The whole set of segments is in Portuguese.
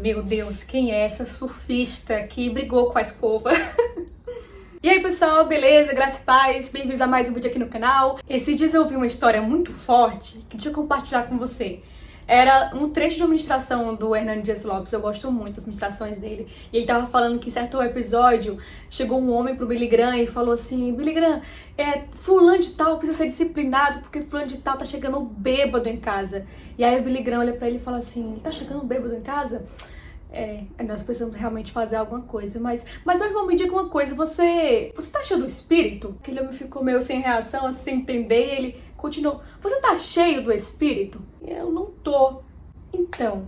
Meu Deus, quem é essa surfista que brigou com a escova? E aí pessoal, beleza? Graça e paz, bem-vindos a mais um vídeo aqui no canal. Esses dias eu ouvi uma história muito forte que deixa eu compartilhar com você. Era um trecho de uma ministração do Hernani Dias Lopes, eu gosto muito das ministrações dele. E ele tava falando que em certo episódio chegou um homem pro Billy Graham e falou assim: Billy Graham, fulano de tal precisa ser disciplinado porque fulano de tal tá chegando bêbado em casa. E aí o Billy Graham olha pra ele e fala assim: ele tá chegando bêbado em casa? Nós precisamos realmente fazer alguma coisa. Mas meu irmão, me diga uma coisa, você tá cheio do Espírito? Aquele homem ficou meio sem reação, assim, sem entender, e ele continuou: você tá cheio do Espírito? Eu não tô. Então,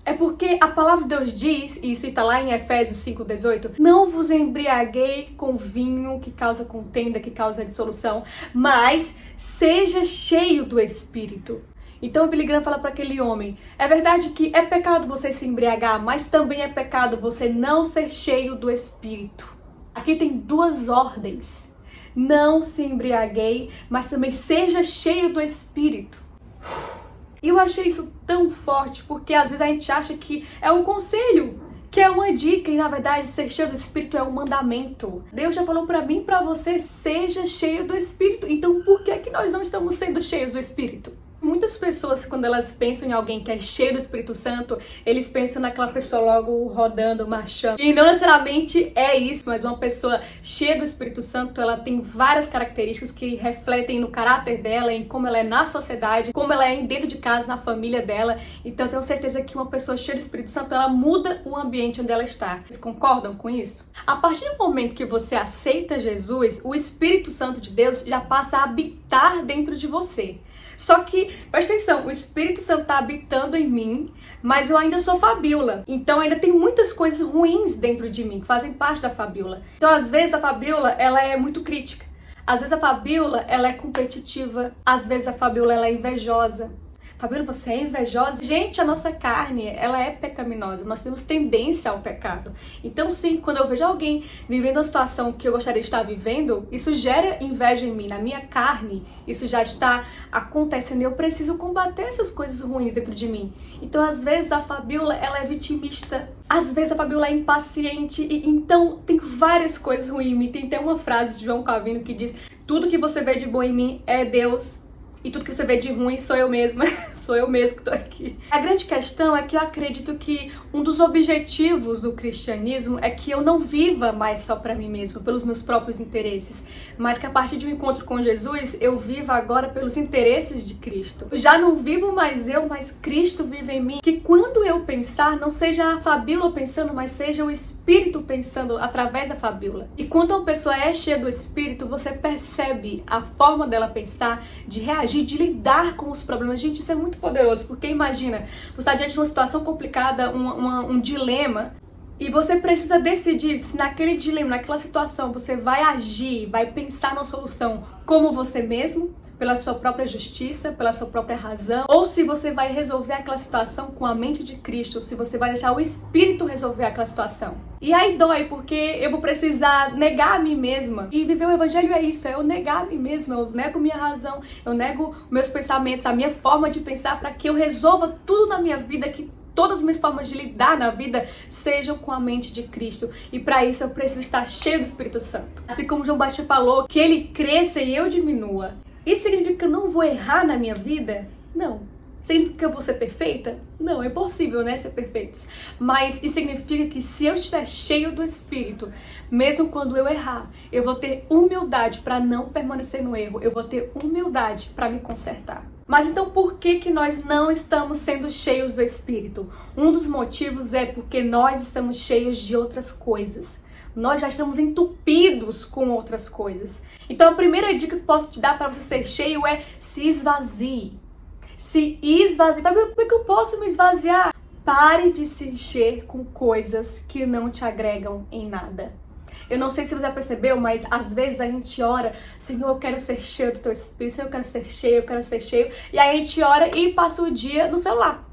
é porque a palavra de Deus diz, e isso está lá em Efésios 5:18, não vos embriaguei com vinho que causa contenda, que causa dissolução, mas seja cheio do Espírito. Então o Billy Graham fala para aquele homem: é verdade que é pecado você se embriagar, mas também é pecado você não ser cheio do Espírito. Aqui tem duas ordens: não se embriaguei, mas também seja cheio do Espírito. E eu achei isso tão forte, porque às vezes a gente acha que é um conselho, que é uma dica, e na verdade ser cheio do Espírito é um mandamento. Deus já falou para mim e para você: seja cheio do Espírito. Então por que nós não estamos sendo cheios do Espírito? Muitas pessoas, quando elas pensam em alguém que é cheio do Espírito Santo, eles pensam naquela pessoa logo rodando, marchando. E não necessariamente é isso, mas uma pessoa cheia do Espírito Santo, ela tem várias características que refletem no caráter dela, em como ela é na sociedade, como ela é dentro de casa, na família dela. Então eu tenho certeza que uma pessoa cheia do Espírito Santo, ela muda o ambiente onde ela está. Vocês concordam com isso? A partir do momento que você aceita Jesus, o Espírito Santo de Deus já passa a habitar dentro de você. Só que, presta atenção, o Espírito Santo está habitando em mim, mas eu ainda sou Fabiola. Então ainda tem muitas coisas ruins dentro de mim, que fazem parte da Fabiola. Então às vezes a Fabiola, ela é muito crítica. Às vezes a Fabiola, ela é competitiva. Às vezes a Fabiola, ela é invejosa. Fabiola, você é invejosa? Gente, a nossa carne, ela é pecaminosa. Nós temos tendência ao pecado. Então sim, quando eu vejo alguém vivendo uma situação que eu gostaria de estar vivendo, isso gera inveja em mim, na minha carne. Isso já está acontecendo e eu preciso combater essas coisas ruins dentro de mim. Então às vezes a Fabiola, ela é vitimista. Às vezes a Fabiola é impaciente. E então tem várias coisas ruins em mim. Tem até uma frase de João Calvino que diz: tudo que você vê de bom em mim é Deus. E tudo que você vê de ruim sou eu mesma, sou eu mesmo que tô aqui. A grande questão é que eu acredito que um dos objetivos do cristianismo é que eu não viva mais só pra mim mesma, pelos meus próprios interesses, mas que a partir de um encontro com Jesus, eu viva agora pelos interesses de Cristo. Eu já não vivo mais eu, mas Cristo vive em mim. Que quando eu pensar, não seja a Fabiola pensando, mas seja o Espírito pensando através da Fabiola. E quando uma pessoa é cheia do Espírito, você percebe a forma dela pensar, de reagir, de lidar com os problemas. Gente, isso é muito poderoso, porque imagina, você está diante de uma situação complicada, um dilema, e você precisa decidir se naquele dilema, naquela situação, você vai agir, vai pensar na solução como você mesmo, pela sua própria justiça, pela sua própria razão, ou se você vai resolver aquela situação com a mente de Cristo, se você vai deixar o Espírito resolver aquela situação. E aí dói, porque eu vou precisar negar a mim mesma. E viver o Evangelho é isso, é eu negar a mim mesma, eu nego minha razão, eu nego meus pensamentos, a minha forma de pensar, para que eu resolva tudo na minha vida, que todas as minhas formas de lidar na vida sejam com a mente de Cristo. E para isso eu preciso estar cheio do Espírito Santo. Assim como João Batista falou, que ele cresça e eu diminua. Isso significa que eu não vou errar na minha vida? Não. Significa que eu vou ser perfeita? Não, é impossível, né, ser perfeitos. Mas isso significa que se eu estiver cheio do Espírito, mesmo quando eu errar, eu vou ter humildade para não permanecer no erro. Eu vou ter humildade para me consertar. Mas então por que nós não estamos sendo cheios do Espírito? Um dos motivos é porque nós estamos cheios de outras coisas. Nós já estamos entupidos com outras coisas. Então a primeira dica que eu posso te dar para você ser cheio é: se esvazie. Se esvazie. Como é que eu posso me esvaziar? Pare de se encher com coisas que não te agregam em nada. Eu não sei se você já percebeu, mas às vezes a gente ora: Senhor, eu quero ser cheio do Teu Espírito, Senhor, eu quero ser cheio, eu quero ser cheio. E aí a gente ora e passa o dia no celular.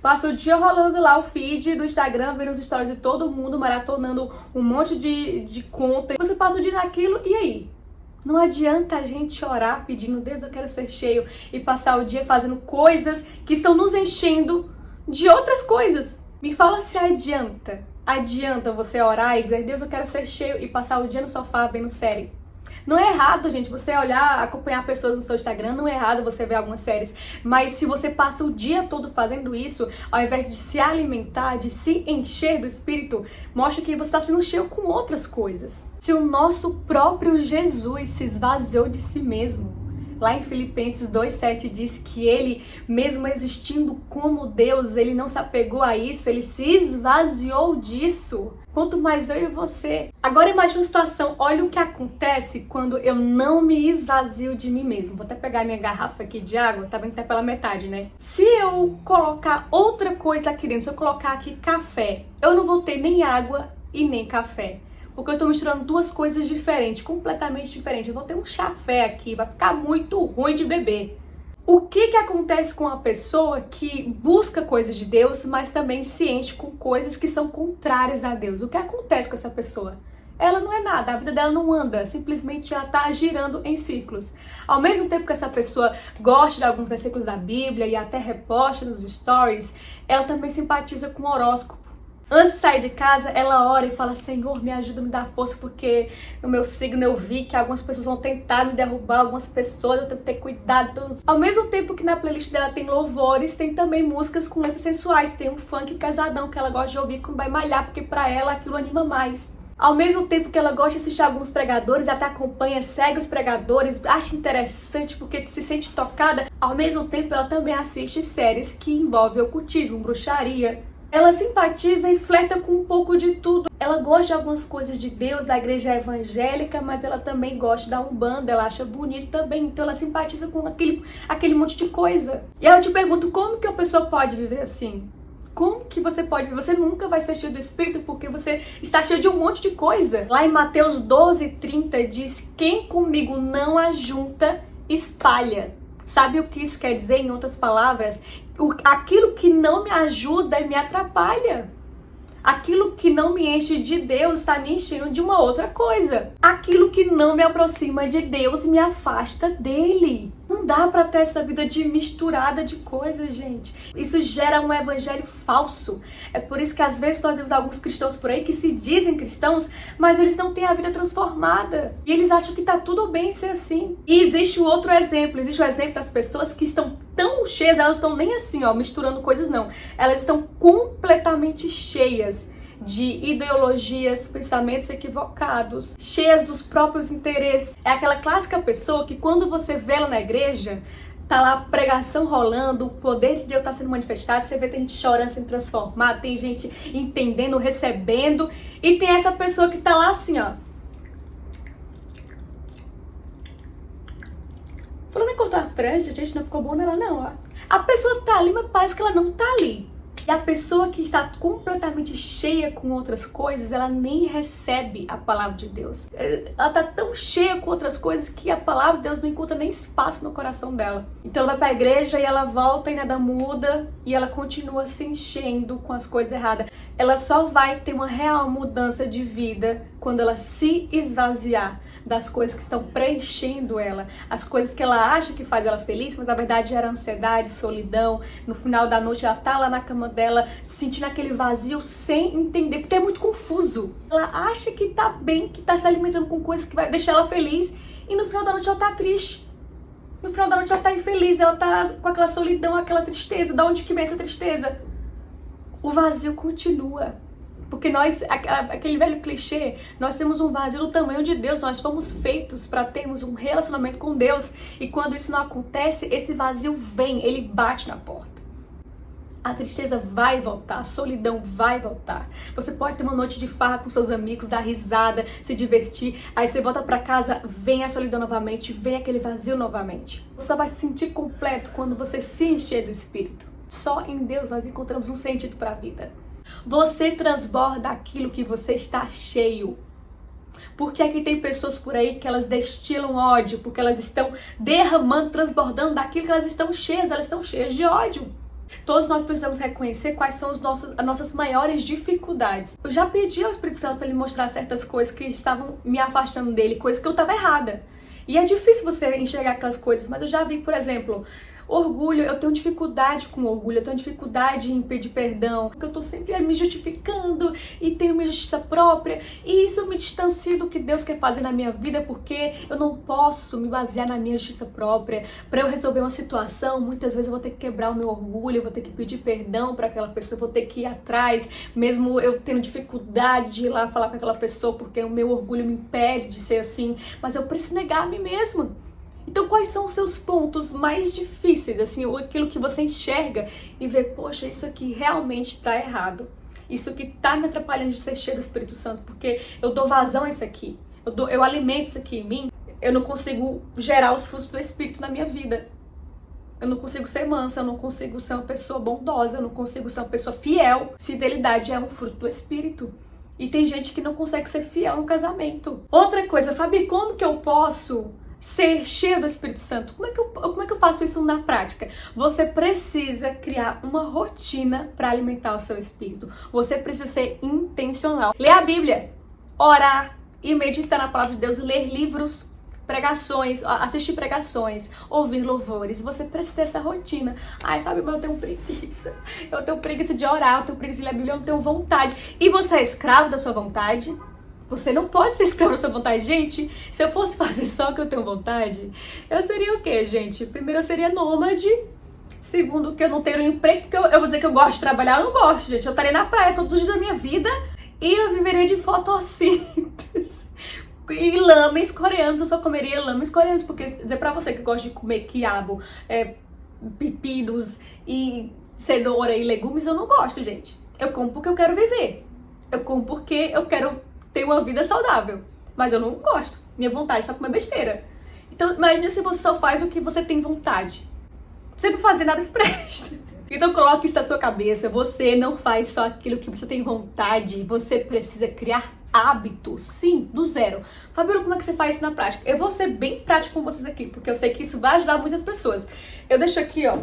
Passa o dia rolando lá o feed do Instagram, vendo os stories de todo mundo, maratonando um monte de conta. Você passa o dia naquilo, e aí? Não adianta a gente orar pedindo: Deus, eu quero ser cheio, e passar o dia fazendo coisas que estão nos enchendo de outras coisas. Me fala se adianta. Adianta você orar e dizer, Deus, eu quero ser cheio, e passar o dia no sofá vendo série. Não é errado, gente, você olhar, acompanhar pessoas no seu Instagram, não é errado você ver algumas séries. Mas se você passa o dia todo fazendo isso, ao invés de se alimentar, de se encher do Espírito, mostra que você está sendo cheio com outras coisas. Se o nosso próprio Jesus se esvaziou de si mesmo, lá em Filipenses 2,7 diz que ele, mesmo existindo como Deus, ele não se apegou a isso, ele se esvaziou disso. Quanto mais eu e você. Agora imagine uma situação, olha o que acontece quando eu não me esvazio de mim mesmo. Vou até pegar minha garrafa aqui de água, tá vendo que tá pela metade, né? Se eu colocar outra coisa aqui dentro, se eu colocar aqui café, eu não vou ter nem água e nem café. Porque eu tô misturando duas coisas diferentes, completamente diferentes. Eu vou ter um chafé aqui, vai ficar muito ruim de beber. O que acontece com a pessoa que busca coisas de Deus, mas também se enche com coisas que são contrárias a Deus? O que acontece com essa pessoa? Ela não é nada, a vida dela não anda, simplesmente ela tá girando em círculos. Ao mesmo tempo que essa pessoa gosta de alguns versículos da Bíblia e até reposta nos stories, ela também simpatiza com o horóscopo. Antes de sair de casa, ela ora e fala, Senhor, me ajuda, me dá força, porque no meu signo eu vi que algumas pessoas vão tentar me derrubar, algumas pessoas, eu tenho que ter cuidado. Ao mesmo tempo que na playlist dela tem louvores, tem também músicas com letras sensuais, tem um funk pesadão que ela gosta de ouvir quando vai malhar, porque pra ela aquilo anima mais. Ao mesmo tempo que ela gosta de assistir alguns pregadores, até acompanha, segue os pregadores, acha interessante porque se sente tocada, ao mesmo tempo ela também assiste séries que envolvem ocultismo, bruxaria. Ela simpatiza e flerta com um pouco de tudo. Ela gosta de algumas coisas de Deus, da igreja evangélica, mas ela também gosta da Umbanda, ela acha bonito também. Então ela simpatiza com aquele monte de coisa. E aí eu te pergunto, como que a pessoa pode viver assim? Como que você pode viver? Você nunca vai ser cheio do Espírito porque você está cheio de um monte de coisa. Lá em Mateus 12:30 diz, quem comigo não ajunta, espalha. Sabe o que isso quer dizer, em outras palavras? Aquilo que não me ajuda me atrapalha. Aquilo que não me enche de Deus está me enchendo de uma outra coisa. Aquilo que não me aproxima de Deus me afasta dele. Não dá pra ter essa vida de misturada de coisas, gente. Isso gera um evangelho falso. É por isso que às vezes nós vemos alguns cristãos por aí que se dizem cristãos, mas eles não têm a vida transformada. E eles acham que tá tudo bem ser assim. E existe o outro exemplo. Existe o exemplo das pessoas que estão tão cheias, elas estão nem assim, ó, misturando coisas não. Elas estão completamente cheias de ideologias, pensamentos equivocados, cheias dos próprios interesses. É aquela clássica pessoa que quando você vê ela na igreja, tá lá a pregação rolando, o poder de Deus tá sendo manifestado, você vê tem gente chorando, sendo transformada, tem gente entendendo, recebendo, e tem essa pessoa que tá lá assim, ó. Falando em cortar a prancha, gente, não ficou bom nela não, ó. A pessoa tá ali, mas parece que ela não tá ali. E a pessoa que está completamente cheia com outras coisas, ela nem recebe a palavra de Deus. Ela está tão cheia com outras coisas que a palavra de Deus não encontra nem espaço no coração dela. Então ela vai para a igreja e ela volta e nada muda e ela continua se enchendo com as coisas erradas. Ela só vai ter uma real mudança de vida quando ela se esvaziar das coisas que estão preenchendo ela, as coisas que ela acha que faz ela feliz, mas na verdade gera ansiedade, solidão. No final da noite ela tá lá na cama dela, sentindo aquele vazio sem entender, porque é muito confuso. Ela acha que tá bem, que tá se alimentando com coisas que vai deixar ela feliz, e no final da noite ela tá triste. No final da noite ela tá infeliz, ela tá com aquela solidão, aquela tristeza. Da onde que vem essa tristeza? O vazio continua. Porque nós, aquele velho clichê, nós temos um vazio do tamanho de Deus, nós fomos feitos para termos um relacionamento com Deus. E quando isso não acontece, esse vazio vem, ele bate na porta. A tristeza vai voltar, a solidão vai voltar. Você pode ter uma noite de farra com seus amigos, dar risada, se divertir. Aí você volta para casa, vem a solidão novamente, vem aquele vazio novamente. Você só vai se sentir completo quando você se encher do Espírito. Só em Deus nós encontramos um sentido para a vida. Você transborda aquilo que você está cheio. Porque aqui tem pessoas por aí que elas destilam ódio, porque elas estão derramando, transbordando daquilo que elas estão cheias de ódio. Todos nós precisamos reconhecer quais são as nossas maiores dificuldades. Eu já pedi ao Espírito Santo para ele mostrar certas coisas que estavam me afastando dele, coisas que eu estava errada. E é difícil você enxergar aquelas coisas, mas eu já vi, por exemplo, Orgulho, eu tenho dificuldade com orgulho, eu tenho dificuldade em pedir perdão, porque eu tô sempre me justificando e tenho minha justiça própria, e isso me distancia do que Deus quer fazer na minha vida, porque eu não posso me basear na minha justiça própria. Para eu resolver uma situação, muitas vezes eu vou ter que quebrar o meu orgulho, eu vou ter que pedir perdão para aquela pessoa, eu vou ter que ir atrás, mesmo eu tendo dificuldade de ir lá falar com aquela pessoa, porque o meu orgulho me impede de ser assim, mas eu preciso negar a mim mesma. Então, quais são os seus pontos mais difíceis, assim, ou aquilo que você enxerga e vê, poxa, isso aqui realmente está errado. Isso aqui tá me atrapalhando de ser cheio do Espírito Santo, porque eu dou vazão a isso aqui, eu alimento isso aqui em mim, eu não consigo gerar os frutos do Espírito na minha vida. Eu não consigo ser mansa, eu não consigo ser uma pessoa bondosa, eu não consigo ser uma pessoa fiel. Fidelidade é um fruto do Espírito. E tem gente que não consegue ser fiel no casamento. Outra coisa, Fabi, como que eu posso ser cheio do Espírito Santo? Como é que eu faço isso na prática? Você precisa criar uma rotina para alimentar o seu espírito. Você precisa ser intencional. Ler a Bíblia, orar e meditar na palavra de Deus, ler livros, pregações, assistir pregações, ouvir louvores. Você precisa ter essa rotina. Ai, Fábio, mas eu tenho preguiça. Eu tenho preguiça de orar, eu tenho preguiça de ler a Bíblia, eu não tenho vontade. E você é escravo da sua vontade? Você não pode ser escravo da sua vontade. Gente, se eu fosse fazer só o que eu tenho vontade, eu seria o quê, gente? Primeiro, eu seria nômade. Segundo, que eu não tenho um emprego, porque eu vou dizer que eu gosto de trabalhar. Eu não gosto, gente. Eu estaria na praia todos os dias da minha vida e eu viveria de fotossíntese. E lames coreanos, eu só comeria lames coreanos, porque dizer pra você que gosta de comer quiabo, pepinos e cenoura e legumes, eu não gosto, gente. Eu como porque eu quero viver. Eu como porque eu quero ter uma vida saudável. Mas eu não gosto. Minha vontade é só comer besteira. Então, imagina se você só faz o que você tem vontade. Você não fazer nada que presta. Então coloque isso na sua cabeça. Você não faz só aquilo que você tem vontade. Você precisa criar hábitos, sim, do zero. Fabíola, como é que você faz isso na prática? Eu vou ser bem prática com vocês aqui, porque eu sei que isso vai ajudar muitas pessoas. Eu deixo aqui, ó,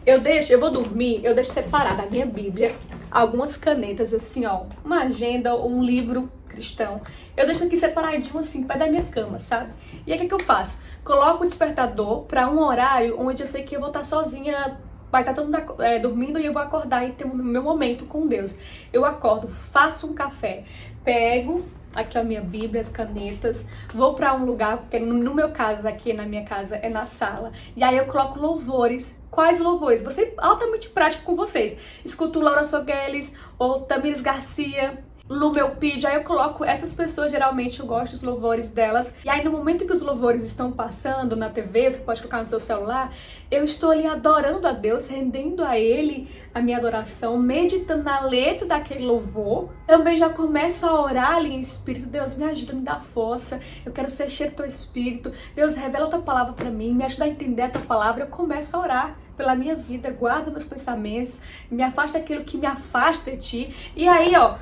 eu vou dormir, eu deixo separada a minha Bíblia, algumas canetas assim, ó, uma agenda ou um livro cristão. Eu deixo aqui separadinho assim, perto da minha cama, sabe? E aí o que eu faço? Coloco o despertador para um horário onde eu sei que eu vou estar sozinha. Vai estar todo mundo dormindo e eu vou acordar e ter o meu momento com Deus. Eu acordo, faço um café, pego aqui a minha Bíblia, as canetas, vou para um lugar, porque no meu caso, aqui na minha casa, é na sala. E aí eu coloco louvores. Quais louvores? Vou ser altamente prático com vocês. Escuto Laura Sogueles ou Tamires Garcia, Lu Meu Pide, aí eu coloco essas pessoas, geralmente eu gosto dos louvores delas. E aí no momento que os louvores estão passando na TV, você pode colocar no seu celular, eu estou ali adorando a Deus, rendendo a Ele a minha adoração, meditando na letra daquele louvor. Também já começo a orar ali em espírito. Deus, me ajuda, me dá força, eu quero ser cheio do teu espírito. Deus, revela a tua palavra para mim, me ajuda a entender a tua palavra. Eu começo a orar pela minha vida, guarda meus pensamentos, me afasta daquilo que me afasta de ti. E aí, ó,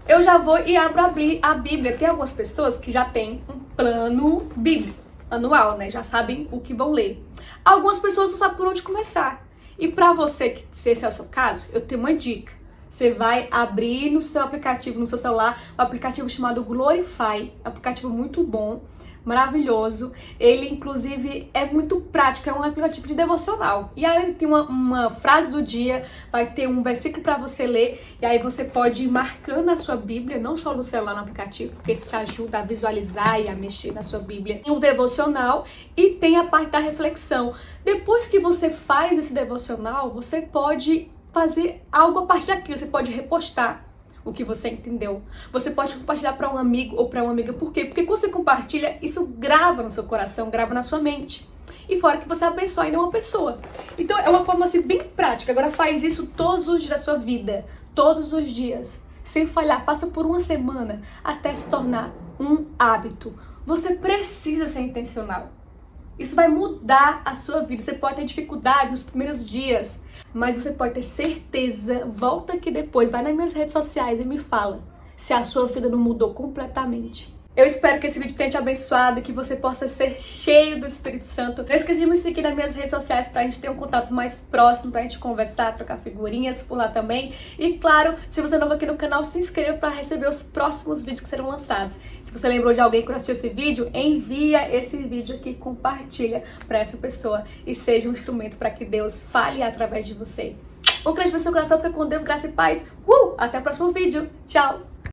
eu já vou e abro a Bíblia. Tem algumas pessoas que já têm um plano bíblico anual, né? Já sabem o que vão ler. Algumas pessoas não sabem por onde começar. E pra você, se esse é o seu caso, eu tenho uma dica. Você vai abrir no seu aplicativo, no seu celular, um aplicativo chamado Glorify. É um aplicativo muito bom, maravilhoso. Ele, inclusive, é muito prático, é um aplicativo de devocional. E aí ele tem uma frase do dia, vai ter um versículo para você ler, e aí você pode ir marcando a sua Bíblia, não só no celular, no aplicativo, porque isso te ajuda a visualizar e a mexer na sua Bíblia. Tem um devocional e tem a parte da reflexão. Depois que você faz esse devocional, você pode fazer algo a partir daquilo, você pode repostar o que você entendeu. Você pode compartilhar para um amigo ou para uma amiga. Por quê? Porque quando você compartilha, isso grava no seu coração, grava na sua mente. E fora que você abençoa ainda uma pessoa. Então é uma forma assim bem prática. Agora faz isso todos os dias da sua vida. Todos os dias. Sem falhar. Faça por uma semana até se tornar um hábito. Você precisa ser intencional. Isso vai mudar a sua vida. Você pode ter dificuldade nos primeiros dias, mas você pode ter certeza. Volta aqui depois, vai nas minhas redes sociais e me fala se a sua vida não mudou completamente. Eu espero que esse vídeo tenha te abençoado e que você possa ser cheio do Espírito Santo. Não esqueça de me seguir nas minhas redes sociais pra gente ter um contato mais próximo, pra gente conversar, trocar figurinhas por lá também. E claro, se você é novo aqui no canal, se inscreva pra receber os próximos vídeos que serão lançados. Se você lembrou de alguém que assistiu esse vídeo, envia esse vídeo aqui, compartilha pra essa pessoa e seja um instrumento para que Deus fale através de você. Um grande beijo no seu coração, fica com Deus, graça e paz. Até o próximo vídeo. Tchau!